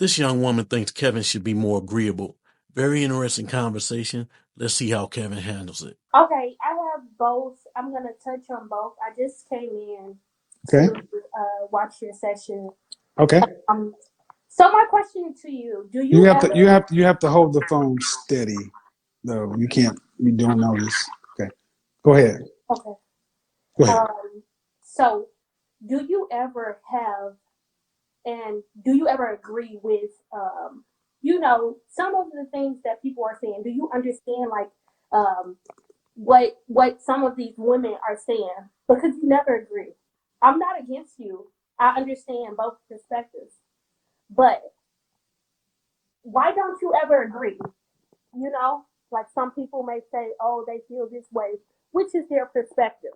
This young woman thinks Kevin should be more agreeable. Very interesting conversation. Let's see how Kevin handles it. Okay, I have both. I'm gonna touch on both. I just came in Okay. to watch your session. Okay. Um, so my question to you: do You you have to ever? hold the phone steady though. You can't be doing all this. Okay. Go ahead. Okay. Go ahead. So do you ever have, and do you ever agree with, some of the things that people are saying? Do you understand, like, um, what some of these women are saying? Because you never agree. I'm not against you. I understand both perspectives, but why don't you ever agree? Like some people may say, oh, they feel this way, which is their perspective.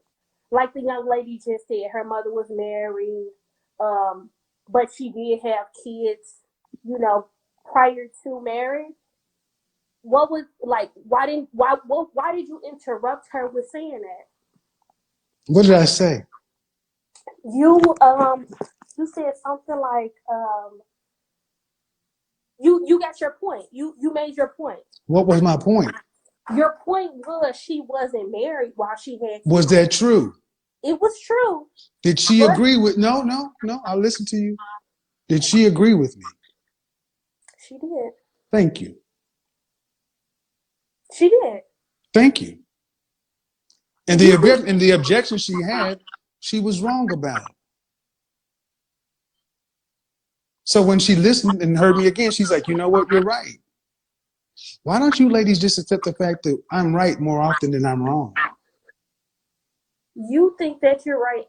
Like the young lady just said, her mother was married, um, but she did have kids, you know, prior to marriage. What was like? Why did you interrupt her with saying that? What did I say? You said something like you got your point. You made your point. What was my point? Your point was she wasn't married while she had Was kids. that true? It was true, Did she but agree with? No, no, no. I'll listen to you. Did she agree with me? she did. Thank you. She did. Thank you. And You the objection she had, she was wrong about. So when she listened and heard me again, she's like, you know what? You're right. Why don't you ladies just accept the fact that I'm right more often than I'm wrong? you think that you're right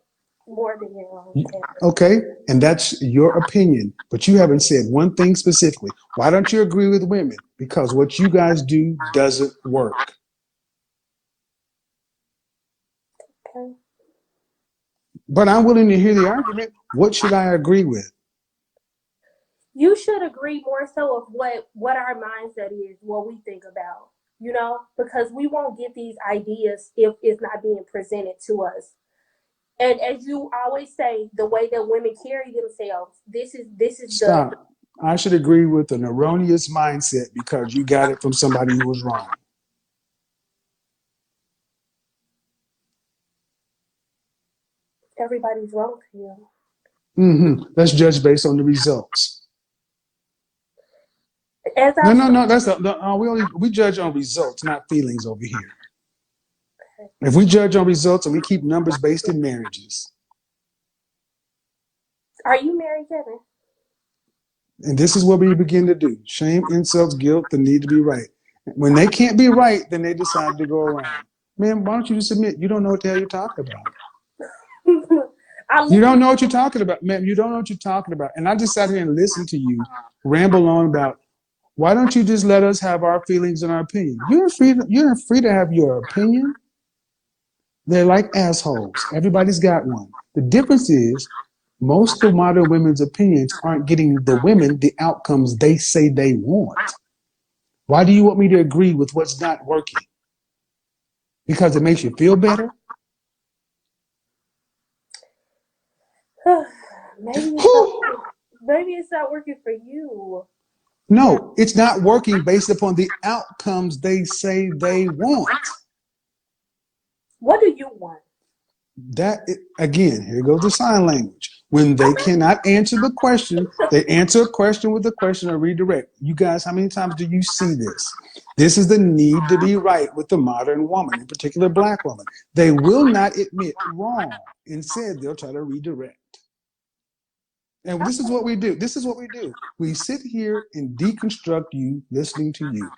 more than you're wrong, Kevin. Okay, and that's your opinion, but you haven't said one thing specifically. Why don't you agree with women? Because what you guys do doesn't work. Okay. But I'm willing to hear the argument. What should I agree with? You should agree more so of what our mindset is, what we think about, because we won't get these ideas if it's not being presented to us. And as you always say, the way that women carry themselves, this is the Stop. I should agree with an erroneous mindset because you got it from somebody who was wrong. everybody's wrong to you. Let's judge based on the results. As No, I no, no. said, That's we judge on results, not feelings over here. If we judge on results and we keep numbers based in marriages, are you married, Kevin? and this is what we begin to do: shame, insults, guilt, the need to be right. When they can't be right, then they decide to go around. Man, why don't you just admit you don't know what the hell you're talking about? I You don't listen. know what you're talking about, man. You don't know what you're talking about. And I just sat here and listened to you ramble on about why don't you just let us have our feelings and our opinion? You're free to have your opinion. They're like assholes. Everybody's got one. The difference is most of modern women's opinions aren't getting the women the outcomes they say they want. Why do you want me to agree with what's not working? Because it makes you feel better? maybe it's not. Whew. Maybe it's not working for you, Kevin. No, it's not working based upon the outcomes they say they want. What do you want? Again, here goes the sign language. When they cannot answer the question, they answer a question with a question or redirect. You guys, how many times do you see this? This is the need to be right with the modern woman, in particular black woman. They will not admit wrong. Instead, they'll try to redirect. And this is what we do. This is what we do. We sit here and deconstruct you listening to you.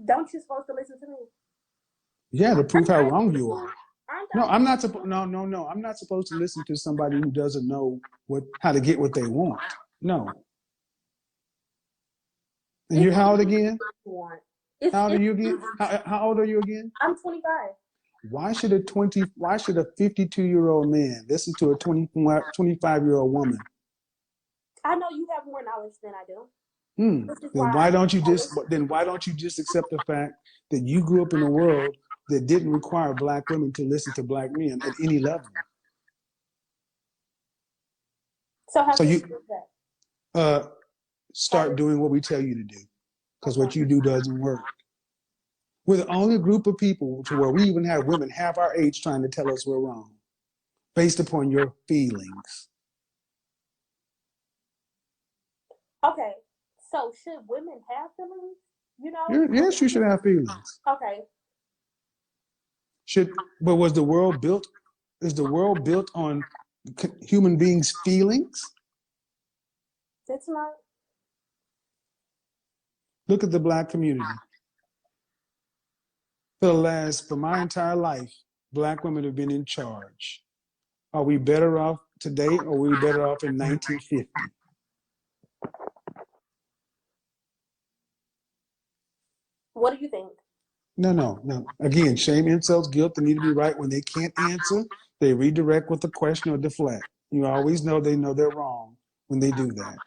Don't you supposed to listen to me? Yeah, to prove Aren't how I wrong you listening? are. Aren't No, I I'm not listening? supposed. No, no, no. I'm not supposed to listen to somebody who doesn't know how to get what they want. No. And It's you're how what old again? you want. It's How old are it's. you again? How old are you again? I'm 25. Why should a 52-year-old man listen to a 25-year-old woman? I know you have more knowledge than I do. This is Then why why don't you I just listen. then why don't you just accept the fact that you grew up in a world that didn't require black women to listen to black men at any level? So how So can you you do that? start doing what we tell you to do, because what you do doesn't work. We're the only group of people to where we even have women half our age trying to tell us we're wrong based upon your feelings. Okay. So should women have feelings? You know? Yes, you should have feelings. Okay. But was the world built? Is the world built on human beings' feelings? It's not. Look at the black community. For my entire life, black women have been in charge. Are we better off today or were we better off in 1950? What do you think? No. Again, shame, insults, guilt, they need to be right. When they can't answer, they redirect with a question or deflect. You always know they know they're wrong when they do that.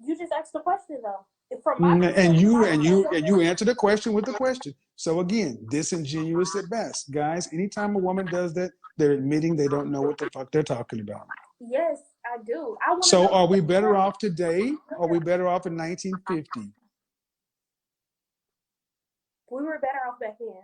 You just asked the question though. From my And perspective, I don't know. you answer the question with the question. So again, disingenuous at best. Guys, anytime a woman does that, they're admitting they don't know what the fuck they're talking about. Yes, I do. I want to So know. are we better off today? Or are we better off in 1950? We were better off back then.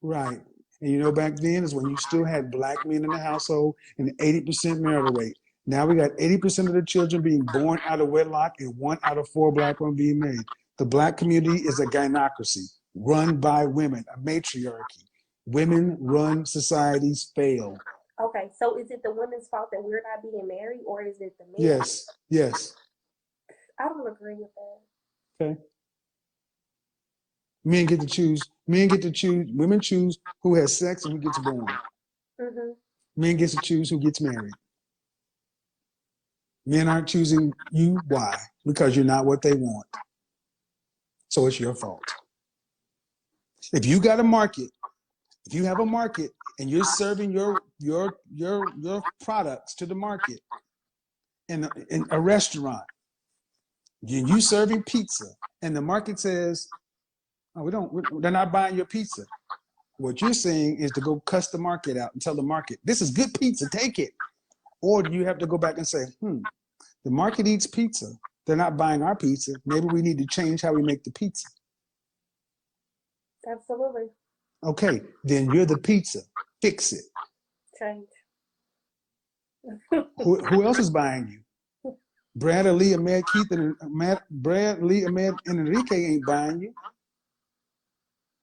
Right. And back then is when you still had black men in the household and 80% marital rate. Now we got 80% of the children being born out of wedlock and 1 out of 4 black women being married. The black community is a gynocracy run by women, a matriarchy. Women run societies fail. Okay, so is it the women's fault that we're not being married, or is it the men? Yes. I don't agree with that. Okay. Men get to choose. Women choose who has sex and who gets born. Mm-hmm. Men get to choose who gets married. Men aren't choosing you. Why? Because you're not what they want. So it's your fault. If you got a market, if you have a market and you're serving your products to the market in a restaurant, and you serving pizza, and the market says, "Oh, they're not buying your pizza." What you're saying is to go cuss the market out and tell the market, "This is good pizza, take it." Or do you have to go back and say, the market eats pizza. They're not buying our pizza. Maybe we need to change how we make the pizza. Absolutely. Okay, then you're the pizza. Fix it. Change. Who else is buying you? Brad, Lee, Ahmed, Keith, and Brad, Lee, Ahmed, and Enrique ain't buying you.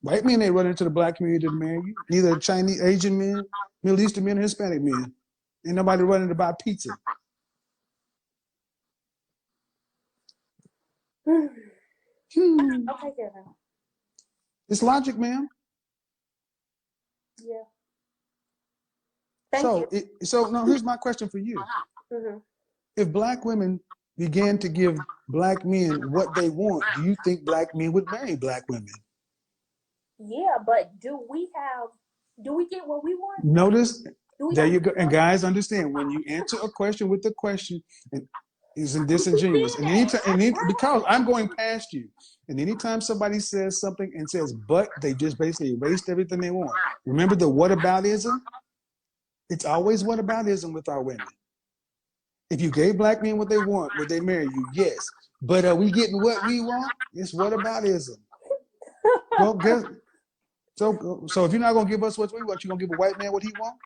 White men ain't running to the black community to marry you. Neither Chinese, Asian men, Middle Eastern men, or Hispanic men. Ain't nobody running to buy pizza. Okay, Kevin. It's logic, ma'am. Yeah. Thank you. So now here's my question for you. Mm-hmm. If black women began to give black men what they want, do you think black men would marry black women? Yeah, but do we get what we want? Notice, there you go. And guys, understand, when you answer a question with a question, and isn't disingenuous. Because I'm going past you. And anytime somebody says something and says, but, they just basically erased everything they want. Remember the whataboutism? It's always whataboutism with our women. If you gave black men what they want, would they marry you? Yes. But are we getting what we want? It's whataboutism. Well, guess so if you're not gonna give us what we want, you're gonna give a white man what he wants?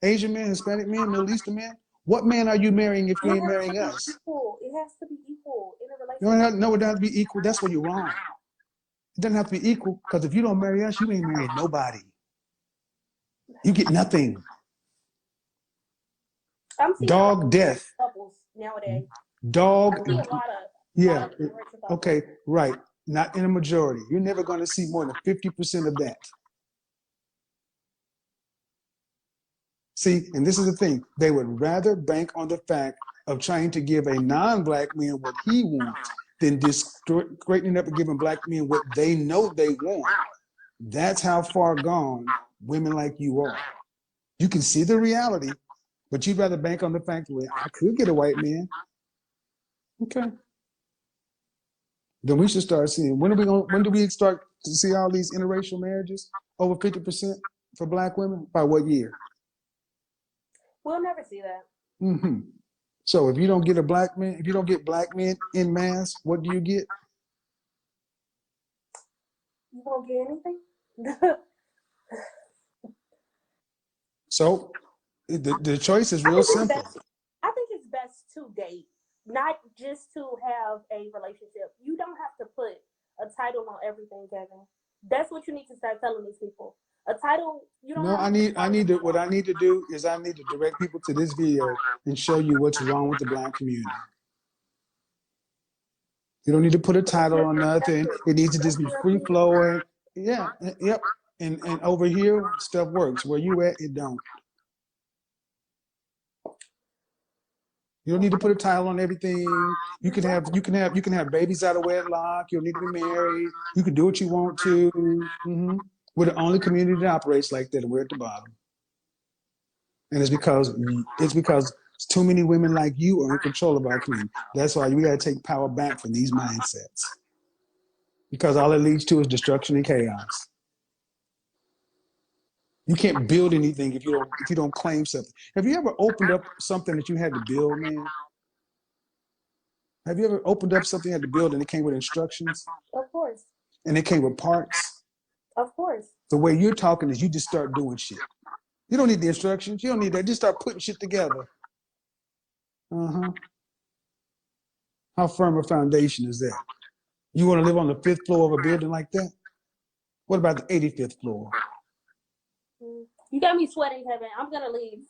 Asian man, Hispanic man, Middle Eastern man? What man are you marrying if you ain't marrying us? Equal. It has to be equal in a No, relationship. it doesn't have to be equal. That's where you're wrong. It doesn't have to be equal, because if you don't marry us, you ain't marrying nobody. You get nothing. I'm seeing Dog death. couples nowadays. Dog. I see a lot of Yeah. Okay, right. Not in a majority. You're never going to see more than 50% of that. See, and this is the thing. They would rather bank on the fact of trying to give a non-black man what he wants than straightening up and giving black men what they know they want. That's how far gone women like you are. You can see the reality, but you'd rather bank on the fact that, well, I could get a white man. Okay. Then we should start seeing, when do we start to see all these interracial marriages? Over 50% for black women? By what year? We'll never see that. Mm-hmm. So if you don't get a black man, if you don't get black men in mass, what do you get? You won't get anything. So the choice is I real think it's simple. best. I think it's best to date, not just to have a relationship. You don't have to put a title on everything, Kevin. That's what you need to start telling these people. A title, you don't No, have to put I need to, what I need to do is I need to direct people to this video and show you what's wrong with the black community. You don't need to put a title on nothing. It needs to just be free flowing. Yeah, yep. And over here, stuff works. Where you at, it don't. You don't need to put a title on everything. You can have babies out of wedlock. You don't need to be married. You can do what you want to. We're the only community that operates like that, and we're at the bottom. And it's because too many women like you are in control of our community. That's why we got to take power back from these mindsets. Because all it leads to is destruction and chaos. You can't build anything if you don't claim something. Have you ever opened up something that you had to build, man? Have you ever opened up something you had to build and it came with instructions Of course, and it came with parts? of course. The way you're talking is you just start doing shit. You don't need the instructions. You don't need that. Just start putting shit together. Uh-huh. How firm a foundation is that? You want to live on the 5th floor of a building like that? What about the 85th floor? You got me sweating, Kevin. I'm gonna leave.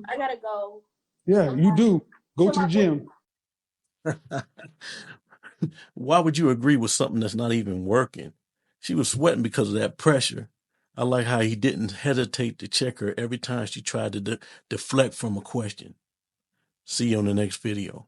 I gotta go. Yeah, you do. Go Chill to the my gym. Why would you agree with something that's not even working? She was sweating because of that pressure. I like how he didn't hesitate to check her every time she tried to deflect from a question. See you on the next video.